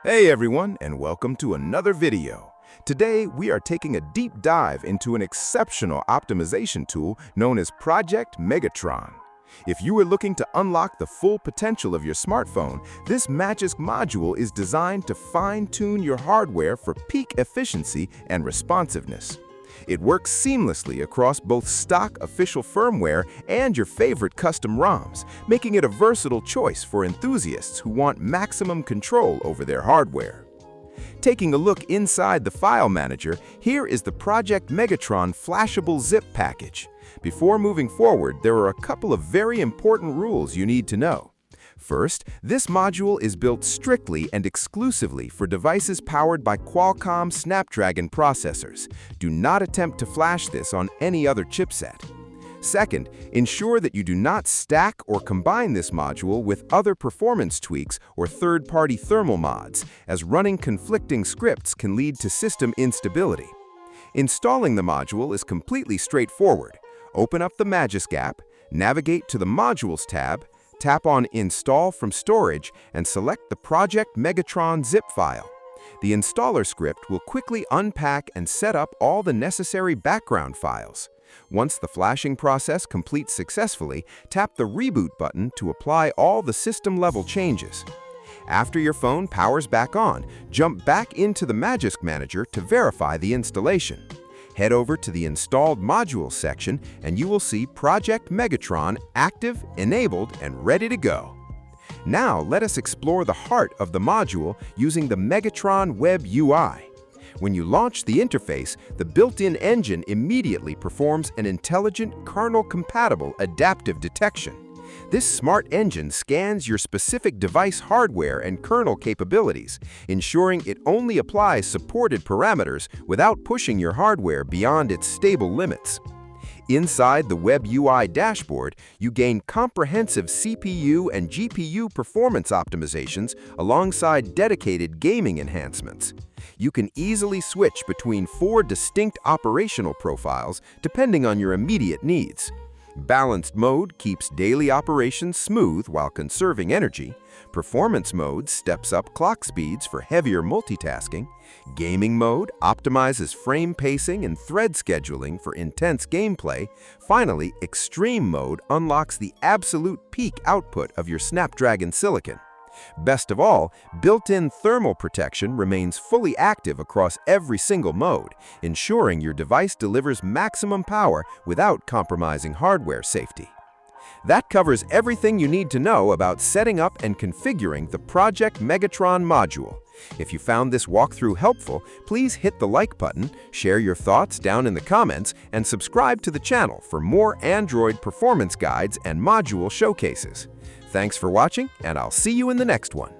Hey everyone, and welcome to another video. Today, we are taking a deep dive into an exceptional optimization tool known as Project Megatron. If you are looking to unlock the full potential of your smartphone, this Magisk module is designed to fine-tune your hardware for peak efficiency and responsiveness. It works seamlessly across both stock official firmware and your favorite custom ROMs, making it a versatile choice for enthusiasts who want maximum control over their hardware. Taking a look inside the file manager, here is the Project Megatron flashable zip package. Before moving forward, there are a couple of very important rules you need to know. First, this module is built strictly and exclusively for devices powered by Qualcomm Snapdragon processors. Do not attempt to flash this on any other chipset. Second, ensure that you do not stack or combine this module with other performance tweaks or third-party thermal mods, as running conflicting scripts can lead to system instability. Installing the module is completely straightforward. Open up the Magisk app, navigate to the Modules tab, tap on Install from Storage, and select the Project Megatron zip file. The installer script will quickly unpack and set up all the necessary background files. Once the flashing process completes successfully, tap the Reboot button to apply all the system-level changes. After your phone powers back on, jump back into the Magisk Manager to verify the installation. Head over to the Installed Modules section and you will see Project Megatron active, enabled, and ready to go. Now let us explore the heart of the module using the Megatron WebUI. When you launch the interface, the built-in engine immediately performs an intelligent kernel-compatible adaptive detection. This smart engine scans your specific device hardware and kernel capabilities, ensuring it only applies supported parameters without pushing your hardware beyond its stable limits. Inside the WebUI dashboard, you gain comprehensive CPU and GPU performance optimizations alongside dedicated gaming enhancements. You can easily switch between 4 distinct operational profiles depending on your immediate needs. Balanced mode keeps daily operations smooth while conserving energy. Performance mode steps up clock speeds for heavier multitasking. Gaming mode optimizes frame pacing and thread scheduling for intense gameplay. Finally, extreme mode unlocks the absolute peak output of your Snapdragon silicon. Best of all, built-in thermal protection remains fully active across every single mode, ensuring your device delivers maximum power without compromising hardware safety. That covers everything you need to know about setting up and configuring the Project Megatron module. If you found this walkthrough helpful, please hit the like button, share your thoughts down in the comments, and subscribe to the channel for more Android performance guides and module showcases. Thanks for watching, and I'll see you in the next one.